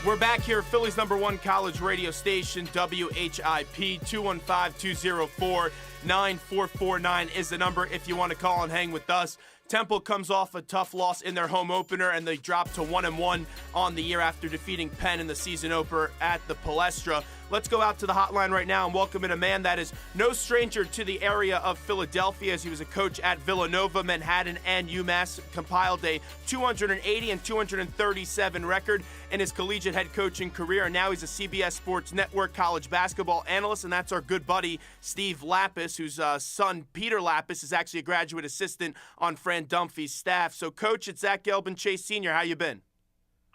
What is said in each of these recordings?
We're back here, Philly's #1 college radio station, WHIP. 215-204-9449 is the number if you want to call and hang with us. Temple comes off a tough loss in their home opener, and they dropped to 1-1 on the year after defeating Penn in the season opener at the Palestra. Let's go out to the hotline right now and welcome in a man that is no stranger to the area of Philadelphia, as he was a coach at Villanova, Manhattan, and UMass. Compiled a 280 and 237 record in his collegiate head coaching career, and now he's a CBS Sports Netwrok college basketball analyst, and that's our good buddy Steve Lappas, whose son Peter Lappas is actually a graduate assistant on Fran Dunphy's staff. So, Coach, it's Zach Gelb and Chase Sr. How you been?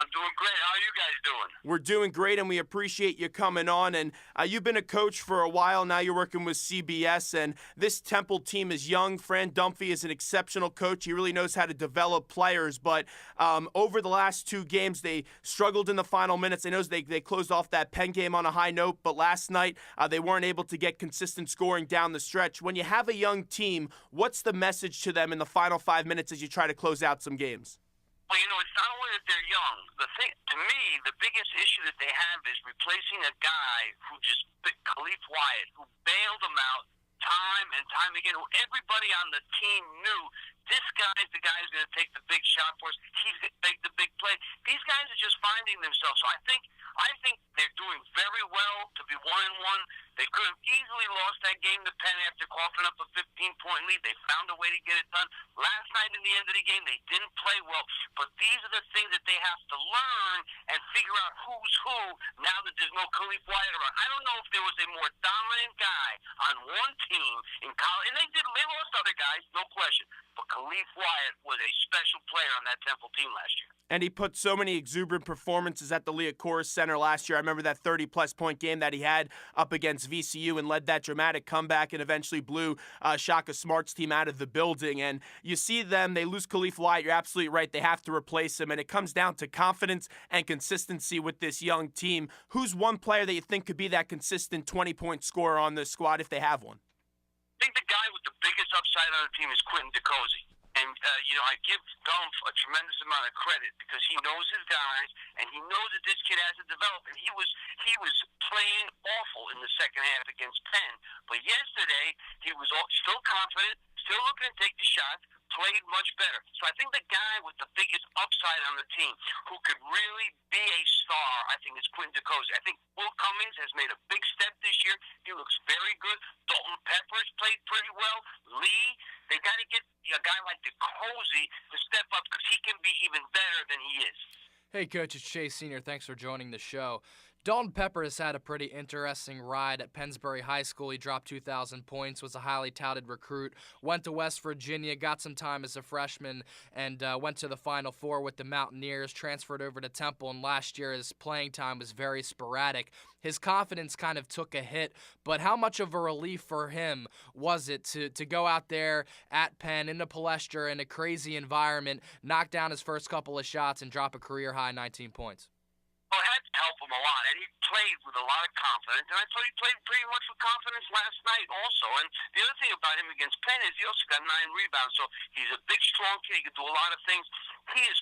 I'm doing great. How are you guys doing? We're doing great, and we appreciate you coming on. And you've been a coach for a while. Now you're working with CBS, and this Temple team is young. Fran Dunphy is an exceptional coach. He really knows how to develop players. But over the last two games, they struggled in the final minutes. I know they closed off that Penn game on a high note, but last night they weren't able to get consistent scoring down the stretch. When you have a young team, what's the message to them in the final 5 minutes as you try to close out some games? Well, it's not only that they're young. The thing, to me, the biggest issue that they have is replacing a guy who just, Khalif Wyatt, who bailed them out time and time again, who everybody on the team knew this guy's the guy who's going to take the big shot for us. He's going to take the big play. These guys are just finding themselves. So I think they're doing very well to be 1-1. They could have easily lost that game to Penn after coughing up a 15-point lead. They found a way to get it done. Last night in the end of the game, they didn't play well. But these are the things that they have to learn and figure out who's who now that there's no Khalif Wyatt around. I don't know if there was a more dominant guy on one team in college. And they lost other guys, no question. But Khalif Wyatt was a special player on that Temple team last year. And he put so many exuberant performances at the Liacouras Center last year. I remember that 30-plus point game that he had up against VCU and led that dramatic comeback and eventually blew Shaka Smart's team out of the building. And you see them, they lose Khalif Wyatt. You're absolutely right. They have to replace him. And it comes down to confidence and consistency with this young team. Who's one player that you think could be that consistent 20-point scorer on this squad if they have one? I think the guy with the biggest upside on the team is Quentin DeCozy. And, I give Gumpf a tremendous amount of credit because he knows his guys and he knows that this kid hasn't developed. And he was playing awful in the second half against Penn. But yesterday, he was still confident, still looking to take the shots, played much better. So I think the guy with the biggest upside on the team who could really be a star, I think, is Quentin DeCozy. I think Will Cummings has made a big step this year. He looks very good. Dalton Peppers played pretty well. Lee, they got to get a guy like DeCozy to step up because he can be even better than he is. Hey, Coach, it's Chase Sr. Thanks for joining the show. Dalton Peppers had a pretty interesting ride at Pennsbury High School. He dropped 2,000 points, was a highly touted recruit, went to West Virginia, got some time as a freshman, and went to the Final Four with the Mountaineers, transferred over to Temple, and last year his playing time was very sporadic. His confidence kind of took a hit, but how much of a relief for him was it to go out there at Penn, in the Palestra, in a crazy environment, knock down his first couple of shots, and drop a career-high 19 points? Well, it had to help him a lot, and he played with a lot of confidence, and I thought he played pretty much with confidence last night also. And the other thing about him against Penn is he also got 9 rebounds, so he's a big, strong kid. He can do a lot of things. He is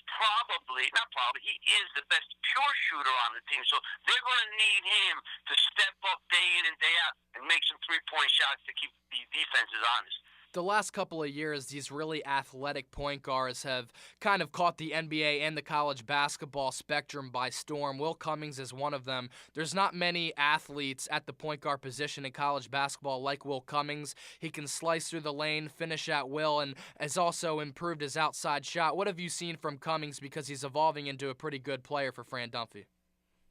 he is the best pure shooter on the team, so they're going to need him to step up day in and day out and make some three-point shots to keep the defenses honest. The last couple of years, these really athletic point guards have kind of caught the NBA and the college basketball spectrum by storm. Will Cummings is one of them. There's not many athletes at the point guard position in college basketball like Will Cummings. He can slice through the lane, finish at will, and has also improved his outside shot. What have you seen from Cummings, because he's evolving into a pretty good player for Fran Dunphy?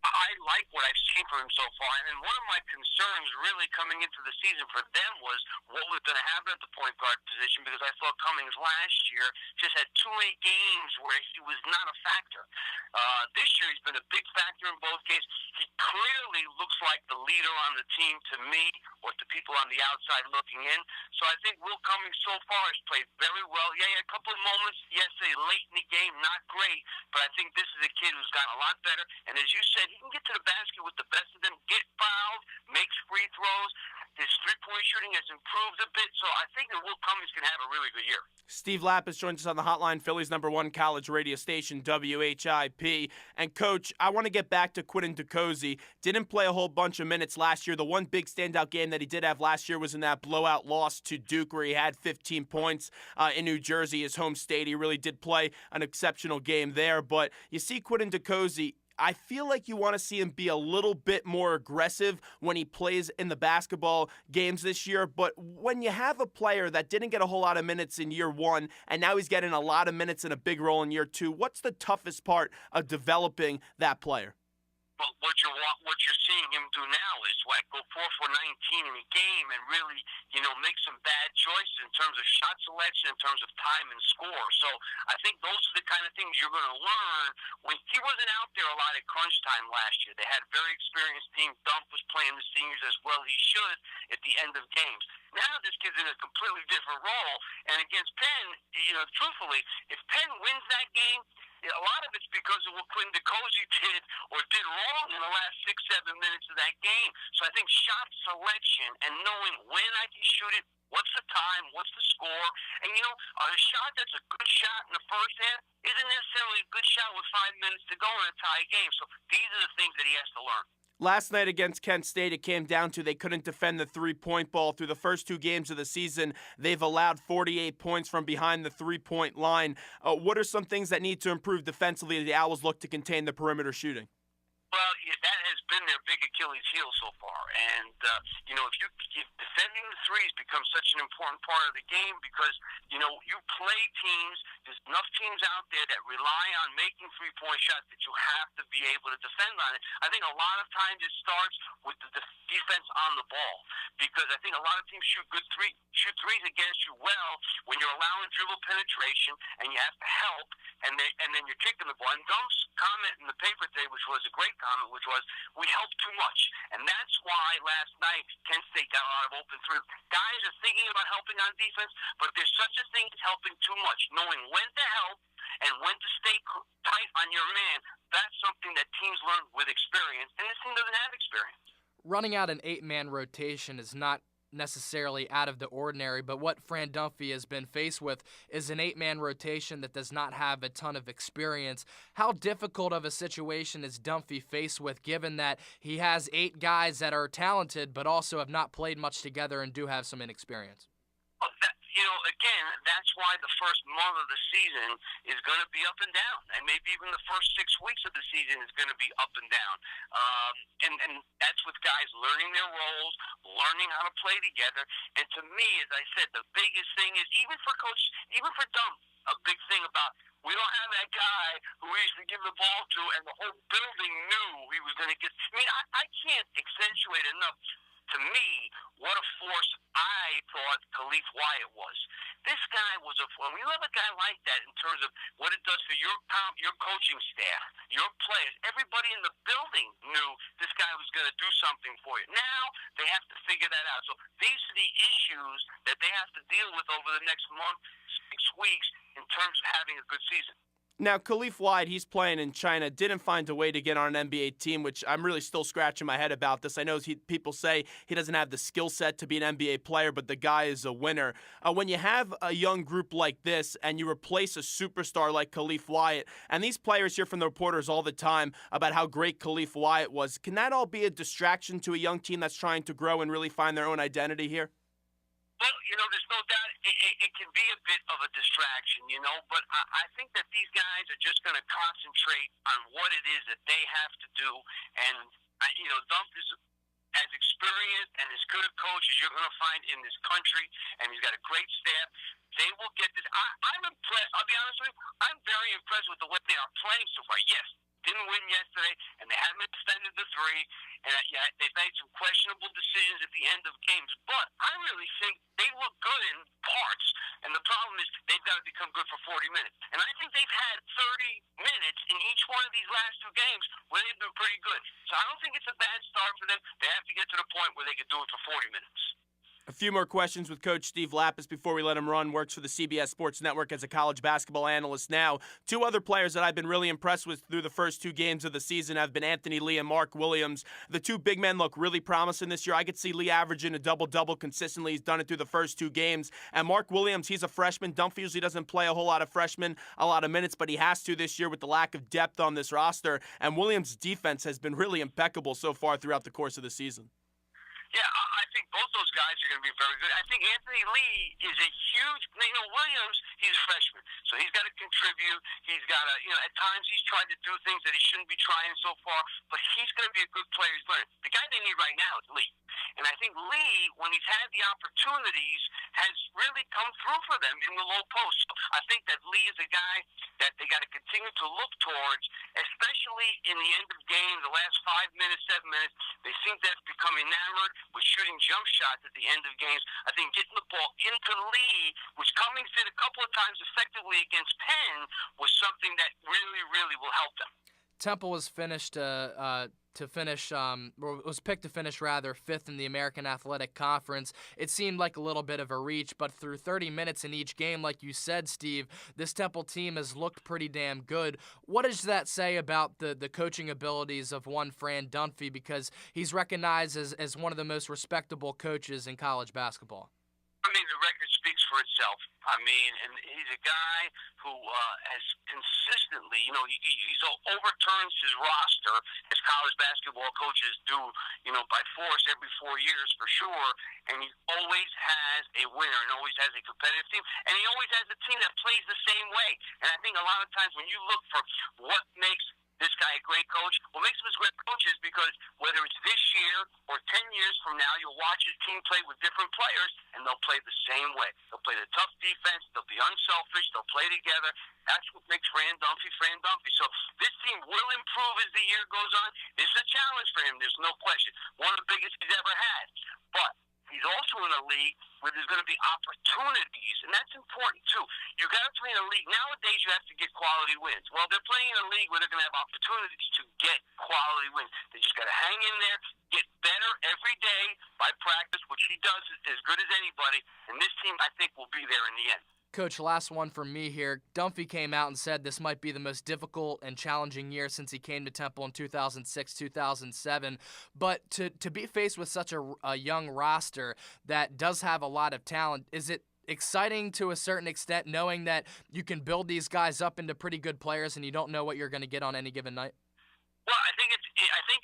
I like what I've seen from him so far, and one of my concerns really coming into the season for them was what was going to happen at the point guard position, because I thought Cummings last year just had too many games where he was not a factor. This year he's been a big factor in both cases. He clearly looks like the leader on the team to me, or to people on the outside looking in. So I think Will Cummings so far has played very well. Yeah, he had a couple of moments yesterday late in the game, not great, but I think this is a kid who's gotten a lot better. And as you said, he can get to the basket with the best of them, get fouled, makes free throws. His three-point shooting has improved a bit, so I think that Will Cummings can have a really good year. Steve Lappas joins us on the hotline, Philly's #1 college radio station, WHIP. And, Coach, I want to get back to Quinton DeCozy. Didn't play a whole bunch of minutes last year. The one big standout game that he did have last year was in that blowout loss to Duke, where he had 15 points in New Jersey, his home state. He really did play an exceptional game there. But you see Quinton DeCozy, I feel like you want to see him be a little bit more aggressive when he plays in the basketball games this year. But when you have a player that didn't get a whole lot of minutes in year one, and now he's getting a lot of minutes in a big role in year two, what's the toughest part of developing that player? But what you're seeing him do now is like go 4 for 19 in a game and really, make some bad choices in terms of shot selection, in terms of time and score. So I think those are the kind of things you're going to learn. When he wasn't out there a lot at crunch time last year, they had a very experienced team. Dump was playing the seniors as well he should at the end of games. Now this kid's in a completely different role. And against Penn, truthfully, if Penn wins that game, a lot of it's because of what Quinton DeCozy did or did wrong in the last 6-7 minutes of that game. So I think shot selection and knowing when I can shoot it, what's the time, what's the score, and a shot that's a good shot in the first half isn't necessarily a good shot with 5 minutes to go in a tie game. So these are the things that he has to learn. Last night against Kent State, it came down to they couldn't defend the three-point ball. Through the first 2 games of the season, they've allowed 48 points from behind the three-point line. What are some things that need to improve defensively as the Owls look to contain the perimeter shooting? Well, that has been their big Achilles heel so far. And, if defending the threes becomes such an important part of the game because, you play teams, there's enough teams out there that rely on making three-point shots that you have to be able to defend on it. I think a lot of times it starts with the defense on the ball because I think a lot of teams shoot threes against you well when you're allowing dribble penetration and you have to help and then you're kicking the ball. And Dump's comment in the paper today, which was a great comment, which was, we help too much. And that's why last night Kent State got a lot of open threes. Guys are thinking about helping on defense, but there's such a thing as helping too much. Knowing when to help and when to stay tight on your man, that's something that teams learn with experience, and this team doesn't have experience. Running out an 8-man rotation is not necessarily out of the ordinary, but what Fran Dunphy has been faced with is an 8-man rotation that does not have a ton of experience. How difficult of a situation is Dunphy faced with, given that he has 8 guys that are talented but also have not played much together and do have some inexperience? Again, that's why the first month of the season is going to be up and down, and maybe even the first 6 weeks of the season is going to be up and down. And that's with guys learning their roles, learning how to play together. And to me, as I said, the biggest thing is, even for Dump, a big thing about we don't have that guy who we used to give the ball to, and the whole building knew he was going to get. I mean, I can't accentuate enough. To me, what a force I thought Khalif Wyatt was. This guy was when you have a guy like that in terms of what it does for your coaching staff, your players, everybody in the building knew this guy was going to do something for you. Now they have to figure that out. So these are the issues that they have to deal with over the next month, 6 weeks, in terms of having a good season. Now, Khalif Wyatt, he's playing in China, didn't find a way to get on an NBA team, which I'm really still scratching my head about this. I know people say he doesn't have the skill set to be an NBA player, but the guy is a winner. When you have a young group like this and you replace a superstar like Khalif Wyatt, and these players hear from the reporters all the time about how great Khalif Wyatt was, can that all be a distraction to a young team that's trying to grow and really find their own identity here? Well, there's no doubt it can be a bit of a distraction, but I think that these guys are just going to concentrate on what it is that they have to do. And, Dump is as experienced and as good a coach as you're going to find in this country, and he's got a great staff. They will get this. I'm impressed. I'll be honest with you. I'm very impressed with the way they are playing so far. Yes, didn't win yesterday, and they haven't extended the 3, and they've made some questionable decisions at the end of games. But I really think they look good in parts, and the problem is they've got to become good for 40 minutes. And I think they've had 30 minutes in each one of these last 2 games where they've been pretty good. So I don't think it's a bad start for them. They have to get to the point where they can do it for 40 minutes. A few more questions with Coach Steve Lappas before we let him run. Works for the CBS Sports Network as a college basketball analyst now. Two other players that I've been really impressed with through the first two games of the season have been Anthony Lee and Mark Williams. The two big men look really promising this year. I could see Lee averaging a double-double consistently. He's done it through the first two games. And Mark Williams, he's a freshman. Dunphy usually doesn't play a whole lot of freshmen, a lot of minutes, but he has to this year with the lack of depth on this roster. And Williams' defense has been really impeccable so far throughout the course of the season. Yeah, I think both those guys are going to be very good. I think Anthony Lee is a huge, Williams, he's a freshman, so he's got to contribute. He's got to, at times he's tried to do things that he shouldn't be trying so far, but he's going to be a good player. He's learning. The guy they need right now is Lee. And I think Lee, when he's had the opportunities, has really come through for them in the low post. So I think that Lee is a guy that they got to continue to look towards, especially in the end of games, the last 5 minutes, 7 minutes. They seem to have become enamored with shooting jump shots at the end of games. I think getting the ball into Lee, which Cummings did a couple of times effectively against Penn, was something that really, really will help them. Temple was was picked to finish fifth in the American Athletic Conference. It seemed like a little bit of a reach, but through 30 minutes in each game, like you said, Steve, this Temple team has looked pretty damn good. What does that say about the coaching abilities of one Fran Dunphy, because he's recognized as one of the most respectable coaches in college basketball? I mean, the record speaks for itself. I mean, and he's a guy who has consistently, he's overturns his roster as college basketball coaches do, by force every 4 years for sure. And he always has a winner and always has a competitive team. And he always has a team that plays the same way. And I think a lot of times when you look for what makes this guy a great coach, what makes him a great coach is because whether it's this year or 10 years from now, you'll watch his team play with different players, and they'll play the same way. They'll play the tough defense. They'll be unselfish. They'll play together. That's what makes Fran Dunphy Fran Dunphy. So this team will improve as the year goes on. This is a challenge for him. There's no question. One of the biggest he's ever had. But he's also in a league where there's going to be opportunities, and that's important too. You got to play in a league. Nowadays, you have to get quality wins. Well, they're playing in a league where they're going to have opportunities to get quality wins. They just got to hang in there, get better every day by practice, which he does as good as anybody. And this team, I think, will be there in the end. Coach, last one from me here. Dunphy came out and said this might be the most difficult and challenging year since he came to Temple in 2006, 2007. But to be faced with such a young roster that does have a lot of talent, is it exciting to a certain extent knowing that you can build these guys up into pretty good players and you don't know what you're going to get on any given night? Well, I think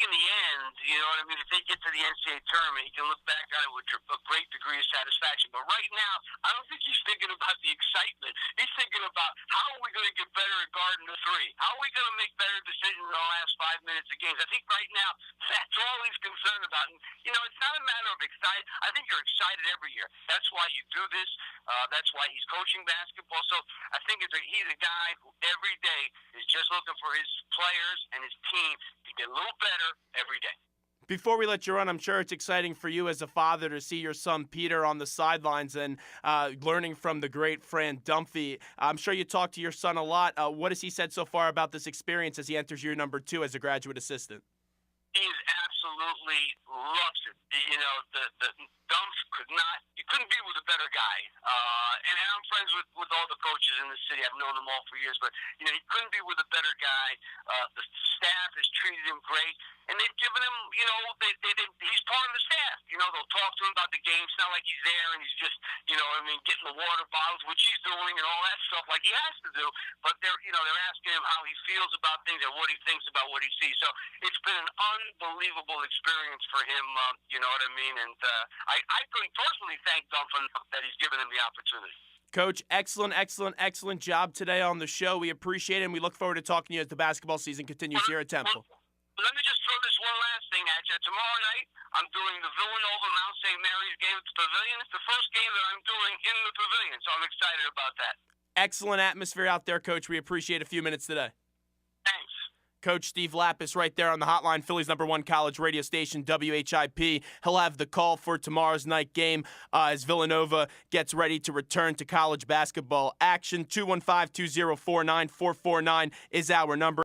in the end, if they get to the NCAA tournament, he can look back on it with a great degree of satisfaction. But right now, I don't think he's thinking about the excitement. He's thinking about how are we going to get better at guarding the three? How are we going to make better decisions in the last 5 minutes of games? I think right now, that's all he's concerned about. And, it's not a matter of excited. I think you're excited every year. That's why you do this. That's why he's coaching basketball. So I think he's a guy who every day is just looking for his players and his team to get a little better every day. Before we let you run, I'm sure it's exciting for you as a father to see your son Peter on the sidelines and learning from the great Fran Dunphy. I'm sure you talk to your son a lot. What has he said so far about this experience as he enters year number 2 as a graduate assistant? He absolutely loves it. The Dump couldn't be with a better guy. And I'm friends with all the coaches in the city. I've known them all for years, but he couldn't be with a better guy. The staff has treated him great, and they've given him, he's part of the staff. They'll talk to him about the game. It's not like he's there and he's just, getting the water bottles, which he's doing, and all that stuff like he has to do. But they're asking him how he feels about things and what he thinks about what he sees. So it's been an unbelievable experience for him. You know what I mean? And I couldn't personally thank Dunphy that he's given him the opportunity. Coach, excellent job today on the show. We appreciate it, and we look forward to talking to you as the basketball season continues here at Temple. Let me just throw this one last thing at you. Tomorrow night, I'm doing the Villanova Mount St. Mary's game at the Pavilion. It's the first game that I'm doing in the Pavilion, so I'm excited about that. Excellent atmosphere out there, Coach. We appreciate a few minutes today. Thanks. Coach Steve Lappas right there on the hotline, Philly's #1 college radio station, WHIP. He'll have the call for tomorrow's night game as Villanova gets ready to return to college basketball action. 215-204-9449 is our number.